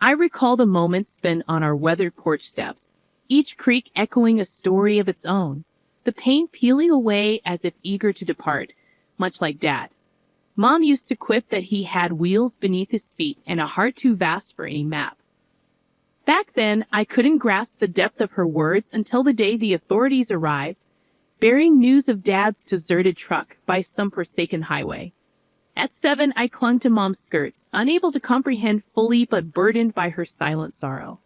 I recall the moments spent on our weathered porch steps, each creak echoing a story of its own, the paint peeling away as if eager to depart, much like Dad. Mom used to quip that he had wheels beneath his feet and a heart too vast for any map. Back then, I couldn't grasp the depth of her words until the day the authorities arrived, bearing news of Dad's deserted truck by some forsaken highway. At 7, I clung to Mom's skirts, unable to comprehend fully but burdened by her silent sorrow.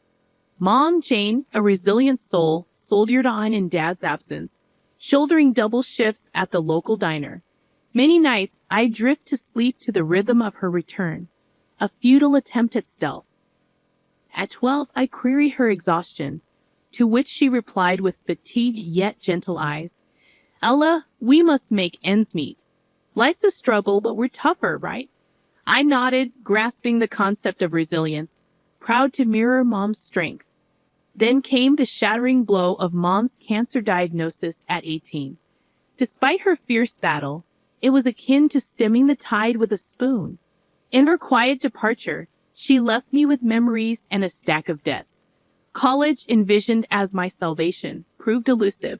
Mom, Jane, a resilient soul, soldiered on in Dad's absence, shouldering double shifts at the local diner. Many nights, I'd drift to sleep to the rhythm of her return, a futile attempt at stealth. At 12, I queried her exhaustion, to which she replied with fatigued yet gentle eyes, "Ella, we must make ends meet. Life's a struggle, but we're tougher, right?" I nodded, grasping the concept of resilience, proud to mirror Mom's strength. Then came the shattering blow of Mom's cancer diagnosis at 18. Despite her fierce battle, it was akin to stemming the tide with a spoon. In her quiet departure, she left me with memories and a stack of debts. College, envisioned as my salvation, proved elusive.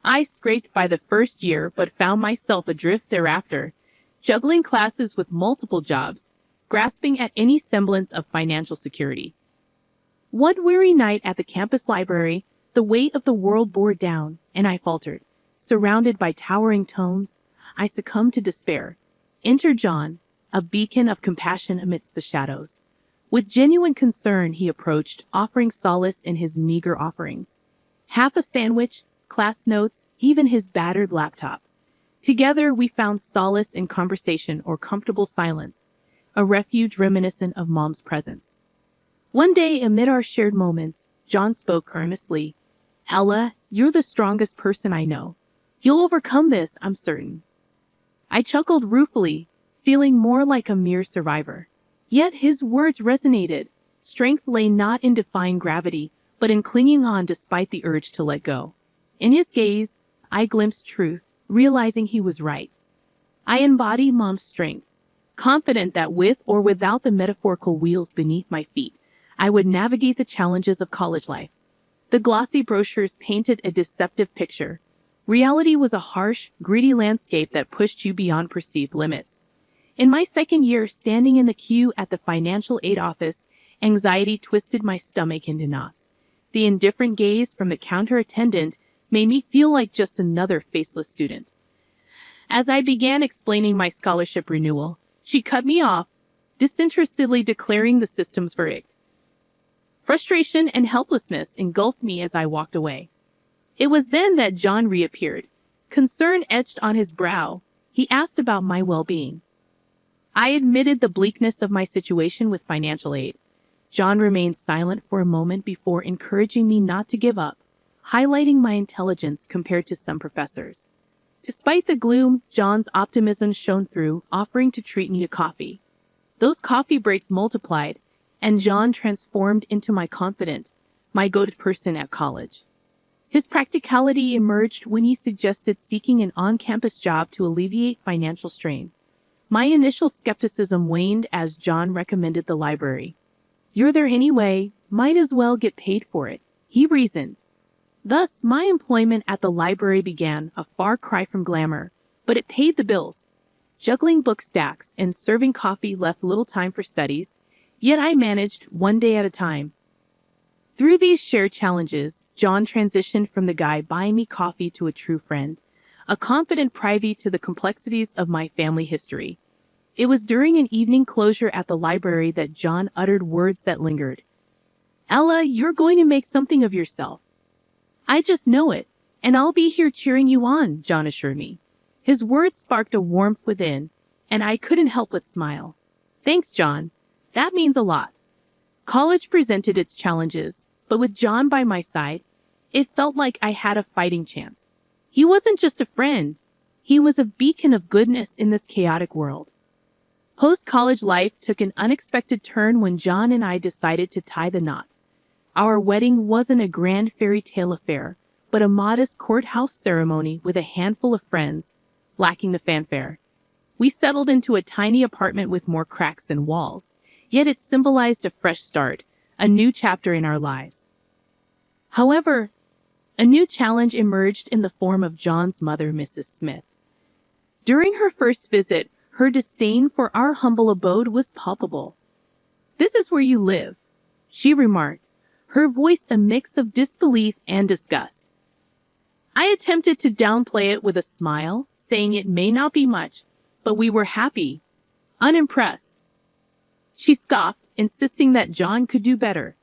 I scraped by the first year but found myself adrift thereafter, juggling classes with multiple jobs, grasping at any semblance of financial security. One weary night at the campus library, the weight of the world bore down, and I faltered. Surrounded by towering tomes, I succumbed to despair. Enter John, a beacon of compassion amidst the shadows. With genuine concern he approached, offering solace in his meager offerings. Half a sandwich, class notes, even his battered laptop. Together we found solace in conversation or comfortable silence, a refuge reminiscent of Mom's presence. One day, amid our shared moments, John spoke earnestly. "Ella, you're the strongest person I know. You'll overcome this, I'm certain." I chuckled ruefully, feeling more like a mere survivor. Yet his words resonated. Strength lay not in defying gravity, but in clinging on despite the urge to let go. In his gaze, I glimpsed truth, realizing he was right. I embodied Mom's strength, confident that with or without the metaphorical wheels beneath my feet, I would navigate the challenges of college life. The glossy brochures painted a deceptive picture. Reality was a harsh, gritty landscape that pushed you beyond perceived limits. In my second year, standing in the queue at the financial aid office, anxiety twisted my stomach into knots. The indifferent gaze from the counter attendant made me feel like just another faceless student. As I began explaining my scholarship renewal, she cut me off, disinterestedly declaring the system's verdict. Frustration and helplessness engulfed me as I walked away. It was then that John reappeared, concern etched on his brow. He asked about my well-being. I admitted the bleakness of my situation with financial aid. John remained silent for a moment before encouraging me not to give up, highlighting my intelligence compared to some professors. Despite the gloom, John's optimism shone through, offering to treat me to coffee. Those coffee breaks multiplied, and John transformed into my confidant, my go-to person at college. His practicality emerged when he suggested seeking an on-campus job to alleviate financial strain. My initial skepticism waned as John recommended the library. "You're there anyway, might as well get paid for it," he reasoned. Thus, my employment at the library began, a far cry from glamour, but it paid the bills. Juggling book stacks and serving coffee left little time for studies, yet I managed one day at a time. Through these shared challenges, John transitioned from the guy buying me coffee to a true friend, a confident privy to the complexities of my family history. It was during an evening closure at the library that John uttered words that lingered. "Ella, you're going to make something of yourself." "I just know it, and I'll be here cheering you on," John assured me. His words sparked a warmth within, and I couldn't help but smile. "Thanks, John. That means a lot." College presented its challenges, but with John by my side, it felt like I had a fighting chance. He wasn't just a friend. He was a beacon of goodness in this chaotic world. Post-college life took an unexpected turn when John and I decided to tie the knot. Our wedding wasn't a grand fairy tale affair, but a modest courthouse ceremony with a handful of friends, lacking the fanfare. We settled into a tiny apartment with more cracks than walls, yet it symbolized a fresh start, a new chapter in our lives. However, a new challenge emerged in the form of John's mother, Mrs. Smith. During her first visit, her disdain for our humble abode was palpable. "This is where you live," she remarked, her voice a mix of disbelief and disgust. I attempted to downplay it with a smile, saying it may not be much, but we were happy, unimpressed. She scoffed, insisting that John could do better.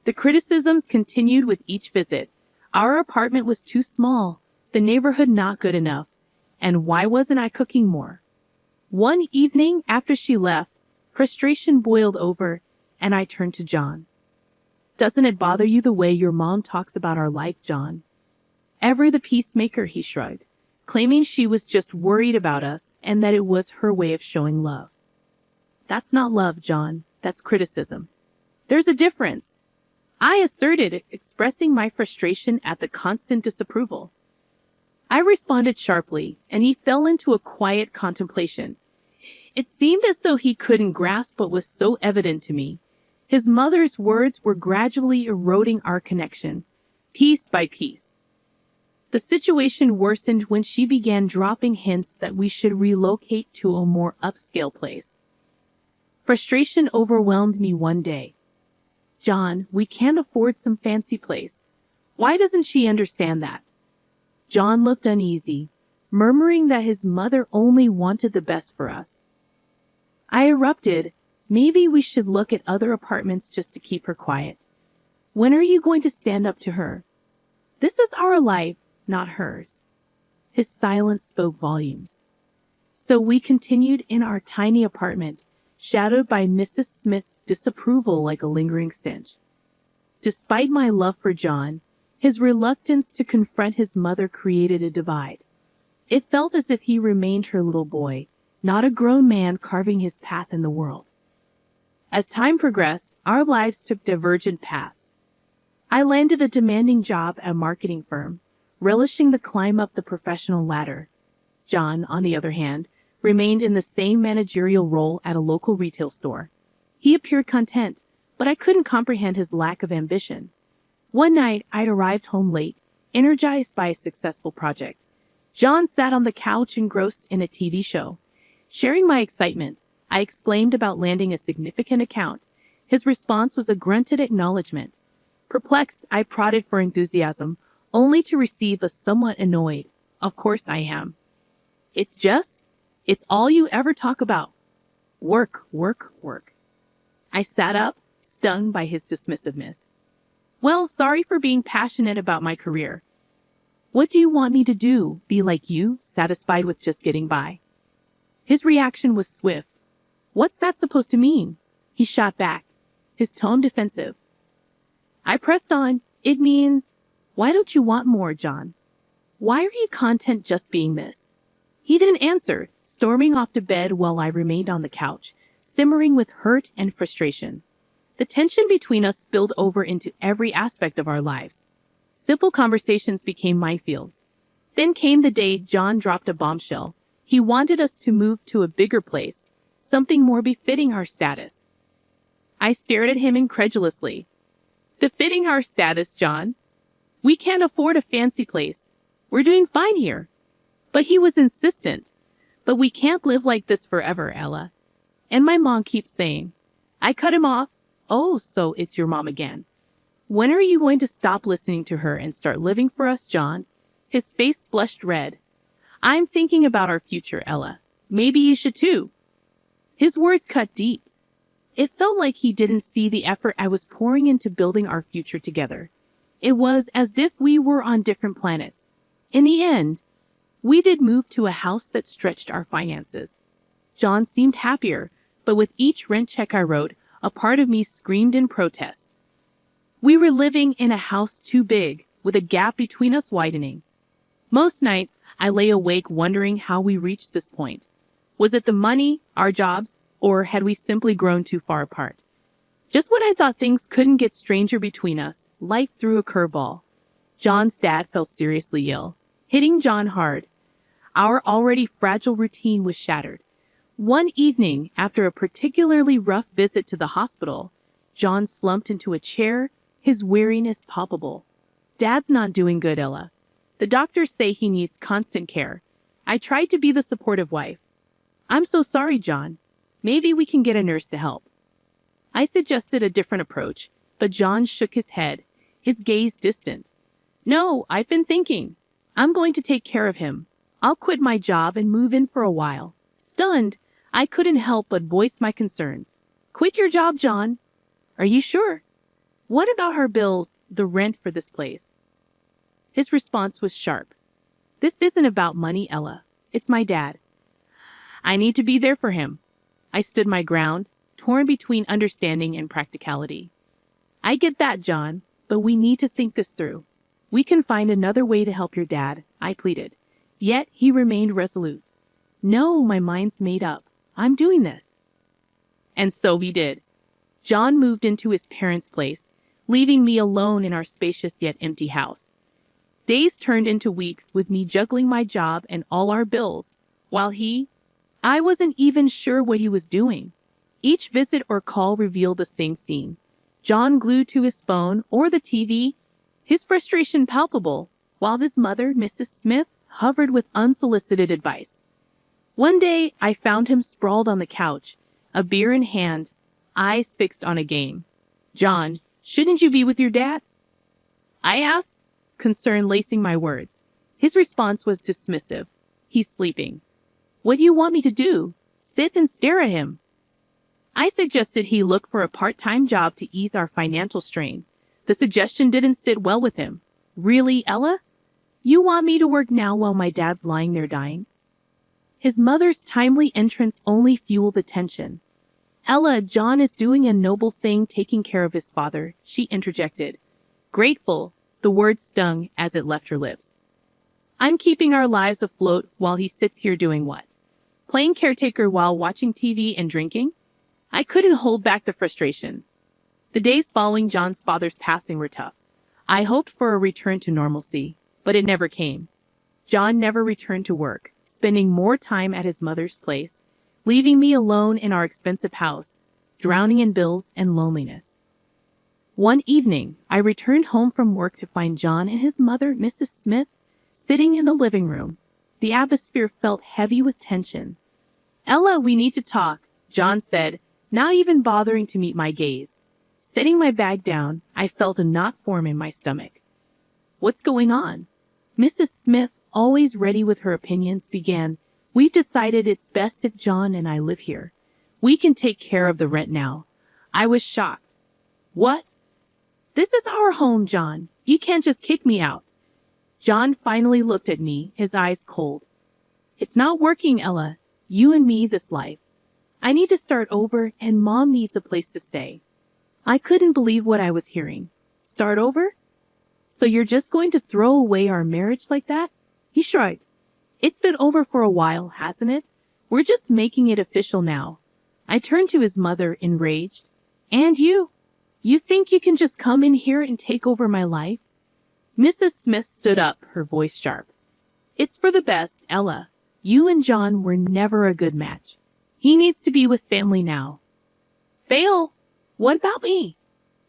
The criticisms continued with each visit. Our apartment was too small, the neighborhood not good enough, and why wasn't I cooking more? One evening after she left, frustration boiled over, and I turned to John. "Doesn't it bother you the way your mom talks about our life, John?" "Ever the peacemaker," he shrugged, claiming she was just worried about us and that it was her way of showing love. "That's not love, John. That's criticism. There's a difference," I asserted, expressing my frustration at the constant disapproval. I responded sharply, and he fell into a quiet contemplation. It seemed as though he couldn't grasp what was so evident to me. His mother's words were gradually eroding our connection, piece by piece. The situation worsened when she began dropping hints that we should relocate to a more upscale place. Frustration overwhelmed me one day. "John, we can't afford some fancy place. Why doesn't she understand that?" John looked uneasy, murmuring that his mother only wanted the best for us. I erupted, "Maybe we should look at other apartments just to keep her quiet. When are you going to stand up to her? This is our life, not hers." His silence spoke volumes. So we continued in our tiny apartment, shadowed by Mrs. Smith's disapproval like a lingering stench. Despite my love for John, his reluctance to confront his mother created a divide. It felt as if he remained her little boy, not a grown man carving his path in the world. As time progressed, our lives took divergent paths. I landed a demanding job at a marketing firm, relishing the climb up the professional ladder. John, on the other hand, remained in the same managerial role at a local retail store. He appeared content, but I couldn't comprehend his lack of ambition. One night, I'd arrived home late, energized by a successful project. John sat on the couch engrossed in a TV show. Sharing my excitement, I exclaimed about landing a significant account. His response was a grunted acknowledgement. Perplexed, I prodded for enthusiasm, only to receive a somewhat annoyed, "Of course I am. It's all you ever talk about. Work, work, work." I sat up, stung by his dismissiveness. "Well, sorry for being passionate about my career. What do you want me to do? Be like you, satisfied with just getting by?" His reaction was swift. "What's that supposed to mean?" He shot back, his tone defensive. I pressed on. "It means, why don't you want more, John? Why are you content just being this?" He didn't answer, storming off to bed while I remained on the couch, simmering with hurt and frustration. The tension between us spilled over into every aspect of our lives. Simple conversations became minefields. Then came the day John dropped a bombshell. He wanted us to move to a bigger place, something more befitting our status. I stared at him incredulously. "Befitting our status, John? We can't afford a fancy place. We're doing fine here." But he was insistent. "But we can't live like this forever, Ella. And my mom keeps saying." I cut him off. "Oh, so it's your mom again. When are you going to stop listening to her and start living for us, John?" His face flushed red. "I'm thinking about our future, Ella. Maybe you should too." His words cut deep. It felt like he didn't see the effort I was pouring into building our future together. It was as if we were on different planets. In the end, we did move to a house that stretched our finances. John seemed happier, but with each rent check I wrote, a part of me screamed in protest. We were living in a house too big, with a gap between us widening. Most nights, I lay awake wondering how we reached this point. Was it the money, our jobs, or had we simply grown too far apart? Just when I thought things couldn't get stranger between us, life threw a curveball. John's dad fell seriously ill, hitting John hard. Our already fragile routine was shattered. One evening, after a particularly rough visit to the hospital, John slumped into a chair, his weariness palpable. Dad's not doing good, Ella. The doctors say he needs constant care. I tried to be the supportive wife. I'm so sorry, John. Maybe we can get a nurse to help. I suggested a different approach, but John shook his head, his gaze distant. No, I've been thinking. I'm going to take care of him. I'll quit my job and move in for a while. Stunned, I couldn't help but voice my concerns. Quit your job, John. Are you sure? What about our bills, the rent for this place? His response was sharp. This isn't about money, Ella. It's my dad. I need to be there for him. I stood my ground, torn between understanding and practicality. I get that, John, but we need to think this through. We can find another way to help your dad, I pleaded. Yet he remained resolute. No, my mind's made up. I'm doing this. And so we did. John moved into his parents' place, leaving me alone in our spacious yet empty house. Days turned into weeks with me juggling my job and all our bills, while I wasn't even sure what he was doing. Each visit or call revealed the same scene. John glued to his phone or the TV, his frustration palpable, while his mother, Mrs. Smith, hovered with unsolicited advice. One day, I found him sprawled on the couch, a beer in hand, eyes fixed on a game. John, shouldn't you be with your dad? I asked, concern lacing my words. His response was dismissive. He's sleeping. What do you want me to do? Sit and stare at him. I suggested he look for a part-time job to ease our financial strain. The suggestion didn't sit well with him. Really, Ella? You want me to work now while my dad's lying there dying? His mother's timely entrance only fueled the tension. Ella, John is doing a noble thing taking care of his father, she interjected. Grateful, the word stung as it left her lips. I'm keeping our lives afloat while he sits here doing what? Playing caretaker while watching TV and drinking? I couldn't hold back the frustration. The days following John's father's passing were tough. I hoped for a return to normalcy, but it never came. John never returned to work, spending more time at his mother's place, leaving me alone in our expensive house, drowning in bills and loneliness. One evening, I returned home from work to find John and his mother, Mrs. Smith, sitting in the living room. The atmosphere felt heavy with tension. Ella, we need to talk, John said, not even bothering to meet my gaze. Setting my bag down, I felt a knot form in my stomach. What's going on? Mrs. Smith, always ready with her opinions, began. We've decided it's best if John and I live here. We can take care of the rent now. I was shocked. What? This is our home, John. You can't just kick me out. John finally looked at me, his eyes cold. It's not working, Ella. You and me, this life. I need to start over, and Mom needs a place to stay. I couldn't believe what I was hearing. Start over? So you're just going to throw away our marriage like that? He shrugged. It's been over for a while, hasn't it? We're just making it official now. I turned to his mother, enraged. And you? You think you can just come in here and take over my life? Mrs. Smith stood up, her voice sharp. It's for the best, Ella. You and John were never a good match. He needs to be with family now. Fail? What about me?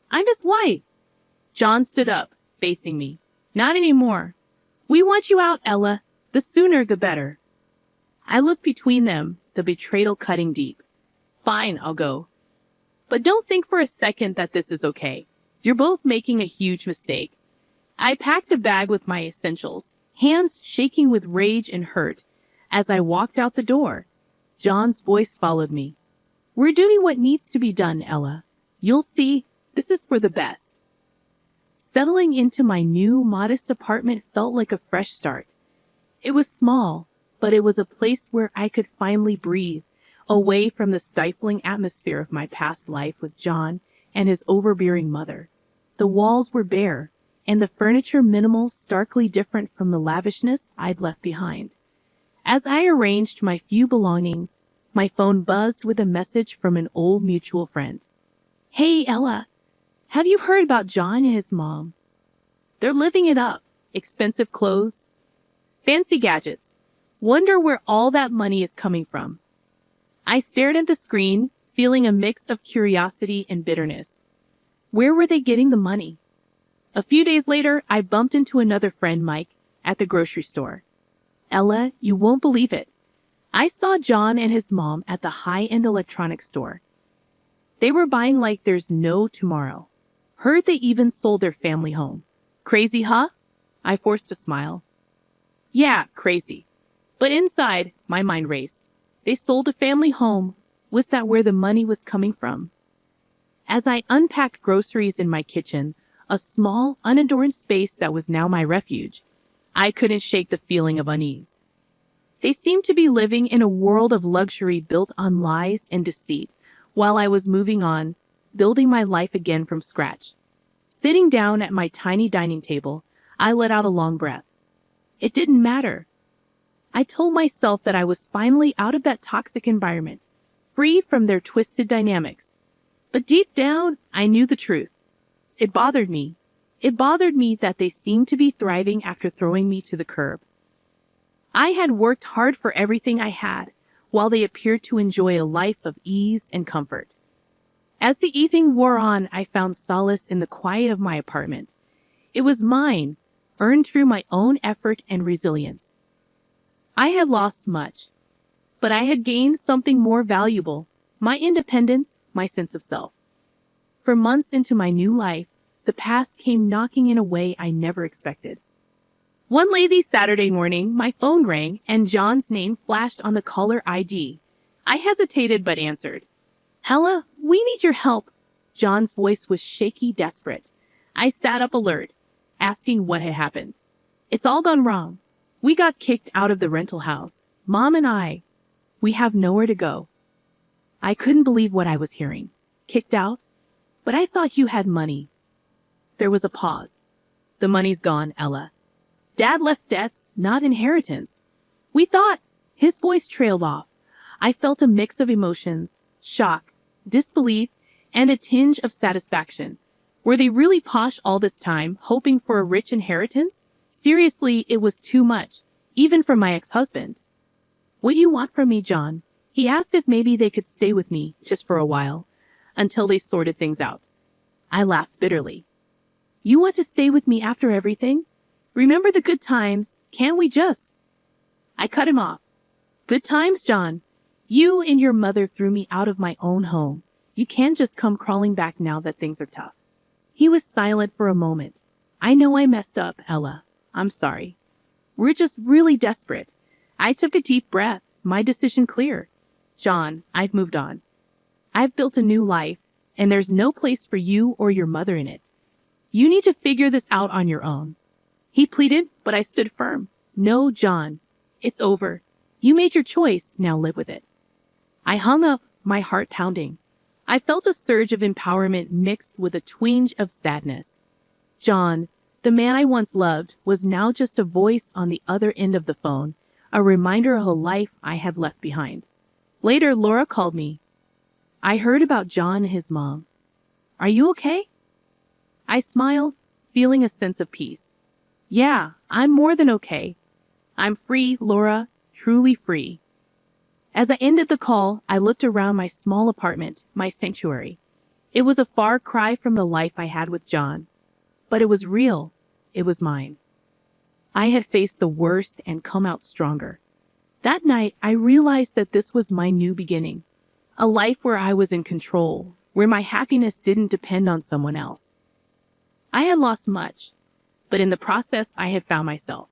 I'm his wife. John stood up, facing me. Not anymore. We want you out, Ella. The sooner the better. I looked between them, the betrayal cutting deep. Fine, I'll go. But don't think for a second that this is okay. You're both making a huge mistake. I packed a bag with my essentials, hands shaking with rage and hurt. As I walked out the door, John's voice followed me. We're doing what needs to be done, Ella. You'll see, this is for the best. Settling into my new, modest apartment felt like a fresh start. It was small, but it was a place where I could finally breathe, away from the stifling atmosphere of my past life with John and his overbearing mother. The walls were bare, and the furniture minimal, starkly different from the lavishness I'd left behind. As I arranged my few belongings, my phone buzzed with a message from an old mutual friend. Hey, Ella, have you heard about John and his mom? They're living it up. Expensive clothes, fancy gadgets. Wonder where all that money is coming from. I stared at the screen, feeling a mix of curiosity and bitterness. Where were they getting the money? A few days later, I bumped into another friend, Mike, at the grocery store. Ella, you won't believe it. I saw John and his mom at the high-end electronics store. They were buying like there's no tomorrow. Heard they even sold their family home. Crazy, huh? I forced a smile. Yeah, crazy. But inside, my mind raced. They sold a family home. Was that where the money was coming from? As I unpacked groceries in my kitchen, a small, unadorned space that was now my refuge, I couldn't shake the feeling of unease. They seemed to be living in a world of luxury built on lies and deceit, while I was moving on, building my life again from scratch. Sitting down at my tiny dining table, I let out a long breath. It didn't matter. I told myself that I was finally out of that toxic environment, free from their twisted dynamics. But deep down, I knew the truth. It bothered me. It bothered me that they seemed to be thriving after throwing me to the curb. I had worked hard for everything I had, while they appeared to enjoy a life of ease and comfort. As the evening wore on, I found solace in the quiet of my apartment. It was mine, earned through my own effort and resilience. I had lost much, but I had gained something more valuable, my independence, my sense of self. For months into my new life, the past came knocking in a way I never expected. One lazy Saturday morning, my phone rang and John's name flashed on the caller ID. I hesitated but answered. Ella, we need your help. John's voice was shaky, desperate. I sat up alert, asking what had happened. It's all gone wrong. We got kicked out of the rental house. Mom and I. We have nowhere to go. I couldn't believe what I was hearing. Kicked out? But I thought you had money. There was a pause. The money's gone, Ella. Dad left debts, not inheritance. We thought. His voice trailed off. I felt a mix of emotions, shock, disbelief, and a tinge of satisfaction. Were they really posh all this time, hoping for a rich inheritance? Seriously, it was too much, even for my ex-husband. What do you want from me, John? He asked if maybe they could stay with me, just for a while, until they sorted things out. I laughed bitterly. You want to stay with me after everything? Remember the good times, can't we just? I cut him off. Good times, John. You and your mother threw me out of my own home. You can't just come crawling back now that things are tough. He was silent for a moment. I know I messed up, Ella. I'm sorry. We're just really desperate. I took a deep breath, my decision clear. John, I've moved on. I've built a new life, and there's no place for you or your mother in it. You need to figure this out on your own. He pleaded, but I stood firm. No, John. It's over. You made your choice, now live with it. I hung up, my heart pounding. I felt a surge of empowerment mixed with a twinge of sadness. John, the man I once loved, was now just a voice on the other end of the phone, a reminder of a life I had left behind. Later, Laura called me. I heard about John and his mom. Are you okay? I smiled, feeling a sense of peace. Yeah, I'm more than okay. I'm free, Laura, truly free. As I ended the call, I looked around my small apartment, my sanctuary. It was a far cry from the life I had with John. But it was real. It was mine. I had faced the worst and come out stronger. That night, I realized that this was my new beginning. A life where I was in control, where my happiness didn't depend on someone else. I had lost much, but in the process, I had found myself.